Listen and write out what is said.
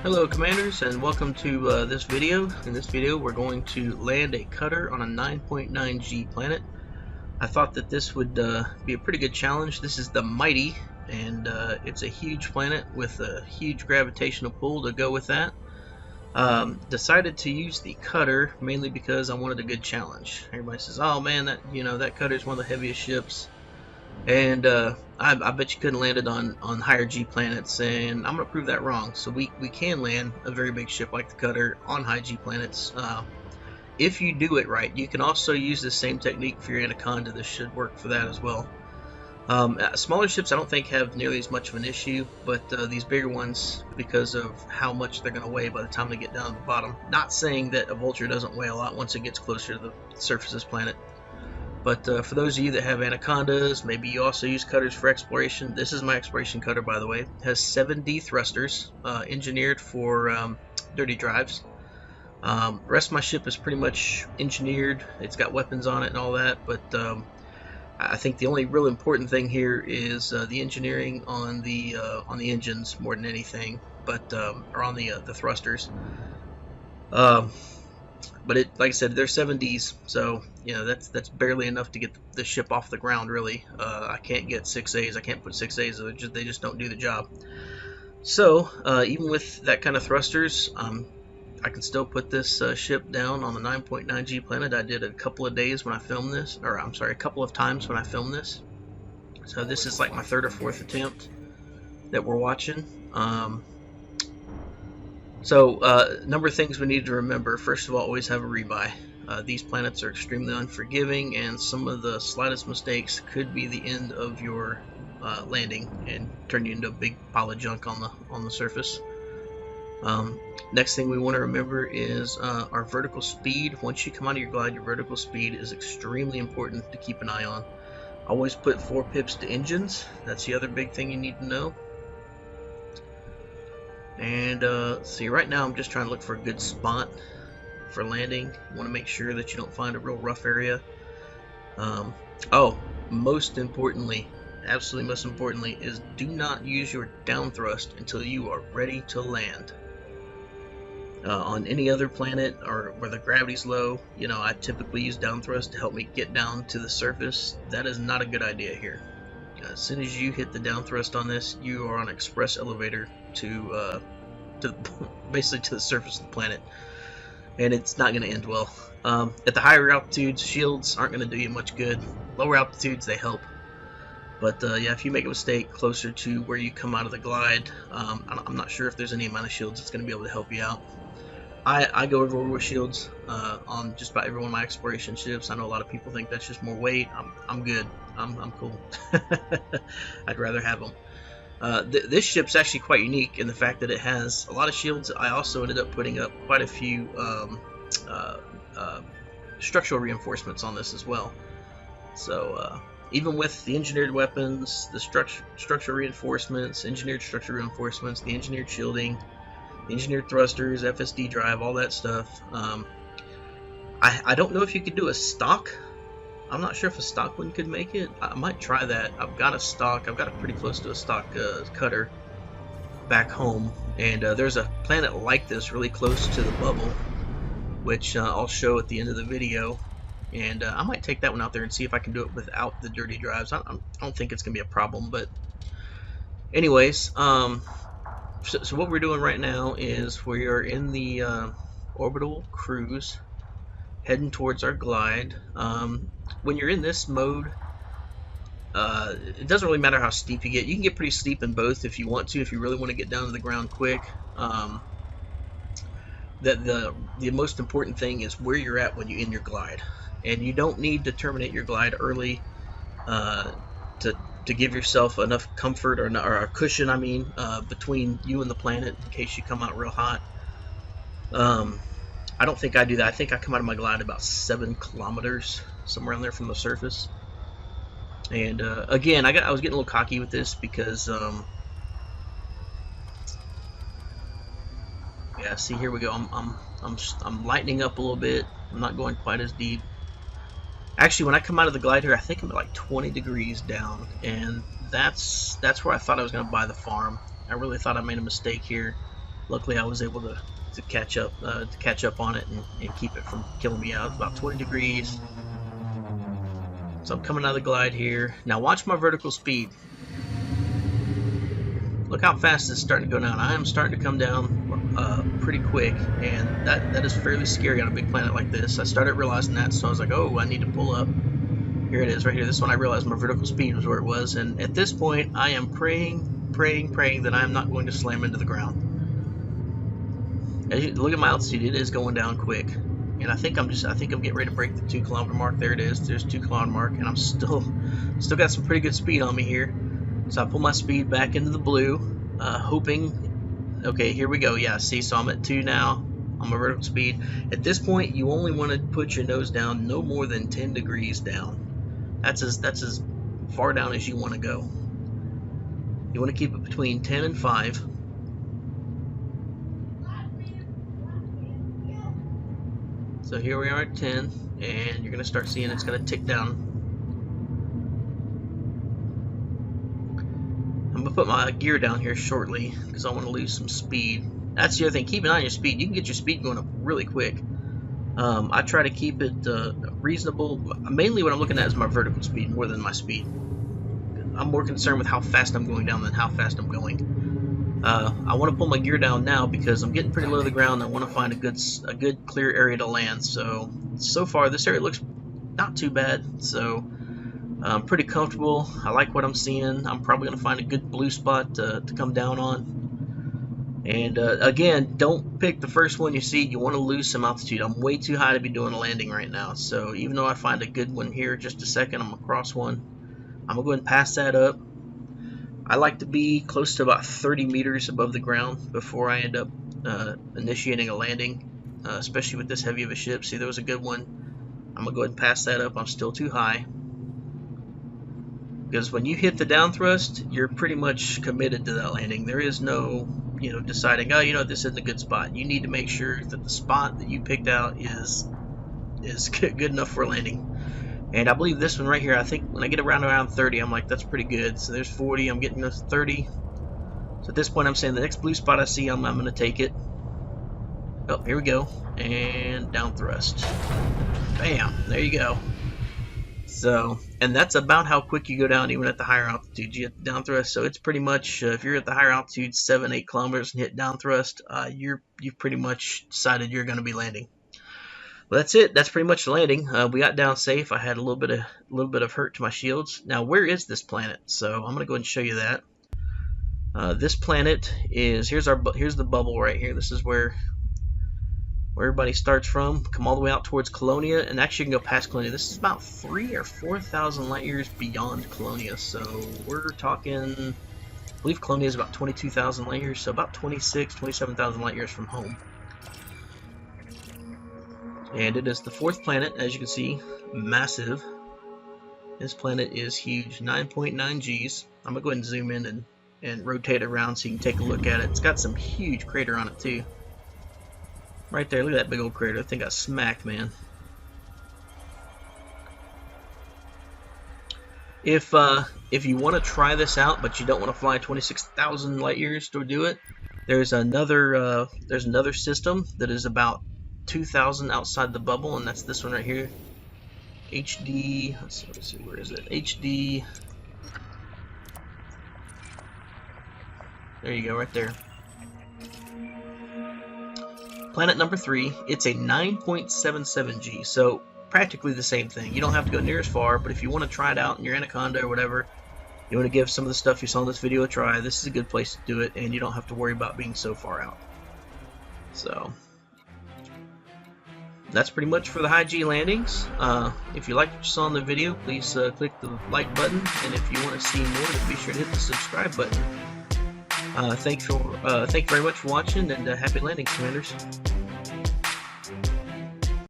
Hello Commanders, and welcome to this video. In this video we're going to land a cutter on a 9.9G planet. I thought that this would be a pretty good challenge. This is the Mighty, and it's a huge planet with a huge gravitational pull to go with that. Decided to use the cutter mainly because I wanted a good challenge. Everybody says, oh man, that cutter is one of the heaviest ships. And I bet you couldn't land it on higher G planets, and I'm going to prove that wrong. So we can land a very big ship like the cutter on high G planets if you do it right. You can also use the same technique for your Anaconda. This should work for that as well. Smaller ships I don't think have nearly as much of an issue, but these bigger ones, because of how much they're going to weigh by the time they get down to the bottom. Not saying that a Vulture doesn't weigh a lot once it gets closer to the surface of this planet. But for those of you that have Anacondas, maybe you also use cutters for exploration. This is my exploration cutter, by the way. It has 7D thrusters, engineered for dirty drives. The rest of my ship is pretty much engineered. It's got weapons on it and all that, but I think the only real important thing here is the engineering on the engines more than anything, but or on the thrusters. But like I said, they're 7Ds, so that's barely enough to get the ship off the ground. Really, I can't get 6As. I can't put 6As. They just don't do the job. So even with that kind of thrusters, I can still put this ship down on the 9.9G planet. I did a couple of days when I filmed this, or I'm sorry, a couple of times when I filmed this. So this is like my third or fourth attempt that we're watching. Number of things we need to remember. First of all, always have a rebuy. These planets are extremely unforgiving, and some of the slightest mistakes could be the end of your landing and turn you into a big pile of junk on the surface. Next thing we want to remember is our vertical speed. Once you come out of your glide, your vertical speed is extremely important to keep an eye on. Always put 4 pips to engines. That's the other big thing you need to know. And see, right now I'm just trying to look for a good spot for landing. You want to make sure that you don't find a real rough area. Most importantly, absolutely most importantly, is do not use your down thrust until you are ready to land. On any other planet or where the gravity's low, I typically use down thrust to help me get down to the surface. That is not a good idea here. As soon as you hit the down thrust on this, you are on an express elevator to basically to the surface of the planet, and it's not going to end well. At the higher altitudes, shields aren't going to do you much good. Lower altitudes, they help, but yeah, if you make a mistake closer to where you come out of the glide, I'm not sure if there's any amount of shields that's going to be able to help you out. I go everywhere with shields on just about every one of my exploration ships. I know a lot of people think that's just more weight. I'm good. I'm cool. I'd rather have them. This ship's actually quite unique in the fact that it has a lot of shields. I also ended up putting up quite a few structural reinforcements on this as well. So even with the engineered weapons, the structural reinforcements, engineered structural reinforcements, the engineered shielding, the engineered thrusters, FSD drive, all that stuff, I don't know if you could do a stock. I'm not sure if a stock one could make it. I might try that. I've got a stock. I've got it pretty close to a stock cutter back home, and there's a planet like this really close to the bubble, which I'll show at the end of the video. And I might take that one out there and see if I can do it without the dirty drives. I don't think it's gonna be a problem, but anyways, so what we're doing right now is we are in the orbital cruise, heading towards our glide. When you're in this mode, it doesn't really matter how steep you get. You can get pretty steep in both if you want to, if you really want to get down to the ground quick. The most important thing is where you're at when you end your glide, and you don't need to terminate your glide early to give yourself enough comfort or a cushion, between you and the planet in case you come out real hot. I don't think I do that. I think I come out of my glide about 7 kilometers, somewhere around there from the surface. And again, I was getting a little cocky with this because yeah, see, here we go. I'm lightening up a little bit. I'm not going quite as deep. Actually, when I come out of the glide here, I think I'm at like 20 degrees down, and that's where I thought I was going to buy the farm. I really thought I made a mistake here. Luckily, I was able to catch up on it and keep it from killing me out. It's about 20 degrees. So I'm coming out of the glide here. Now watch my vertical speed. Look how fast it's starting to go down. I am starting to come down pretty quick, and that is fairly scary on a big planet like this. I started realizing that, so I was like, oh, I need to pull up. Here it is right here. This one I realized my vertical speed was where it was, and at this point I am praying that I am not going to slam into the ground. As you look at my altitude, it is going down quick, and I think I'm getting ready to break the 2 kilometer mark. There it is. There's 2 kilometer mark, and I'm still got some pretty good speed on me here. So I pull my speed back into the blue, hoping. Okay, here we go. Yeah, see, so I'm at 2 now on my vertical speed. At this point, you only want to put your nose down no more than 10 degrees down. That's as far down as you want to go. You want to keep it between 10 and 5. So here we are at 10, and you're going to start seeing it's going to tick down. I'm going to put my gear down here shortly because I want to lose some speed. That's the other thing. Keep an eye on your speed. You can get your speed going up really quick. I try to keep it reasonable. Mainly what I'm looking at is my vertical speed more than my speed. I'm more concerned with how fast I'm going down than how fast I'm going. I want to pull my gear down now because I'm getting pretty low to the ground. I want to find a good clear area to land. So far this area looks not too bad. So I'm pretty comfortable. I like what I'm seeing. I'm probably going to find a good blue spot to come down on. And again, don't pick the first one you see. You want to lose some altitude. I'm way too high to be doing a landing right now. So even though I find a good one here in just a second, I'm going to cross one. I'm going to go ahead and pass that up. I like to be close to about 30 meters above the ground before I end up initiating a landing, especially with this heavy of a ship. See, there was a good one. I'm going to go ahead and pass that up. I'm still too high. Because when you hit the down thrust, you're pretty much committed to that landing. There is no, deciding, oh, this isn't a good spot. You need to make sure that the spot that you picked out is good enough for landing. And I believe this one right here, I think when I get around 30, I'm like, that's pretty good. So there's 40, I'm getting to 30. So at this point, I'm saying the next blue spot I see, I'm going to take it. Oh, here we go. And down thrust. Bam, there you go. So, and that's about how quick you go down even at the higher altitude. You hit down thrust, so it's pretty much, if you're at the higher altitude, 7-8 kilometers and hit down thrust, you've pretty much decided you're going to be landing. Well, that's it. That's pretty much the landing. We got down safe. I had a little bit of hurt to my shields. Now, where is this planet? So I'm going to go ahead and show you that. This planet is here's the bubble right here. This is where everybody starts from. Come all the way out towards Colonia, and actually you can go past Colonia. This is about 3,000 or 4,000 light years beyond Colonia. So we're talking, I believe Colonia is about 22,000 light years, so about 27,000 light years from home. And it is the 4th planet, as you can see, massive. This planet is huge, 9.9 Gs. I'm going to go ahead and zoom in and rotate it around so you can take a look at it. It's got some huge crater on it too. Right there, look at that big old crater. That thing got smacked, man. If you want to try this out, but you don't want to fly 26,000 light years to do it, there's another system that is about 2,000 outside the bubble, and that's this one right here. HD. Let's see, where is it? HD. There you go, right there. Planet number 3. It's a 9.77 G, so practically the same thing. You don't have to go near as far, but if you want to try it out in your Anaconda or whatever, you want to give some of the stuff you saw in this video a try, this is a good place to do it, and you don't have to worry about being so far out. So that's pretty much for the high G landings. If you liked what you saw in the video, please click the like button, and if you want to see more, then be sure to hit the subscribe button. Thank you very much for watching, and happy landings, Commanders.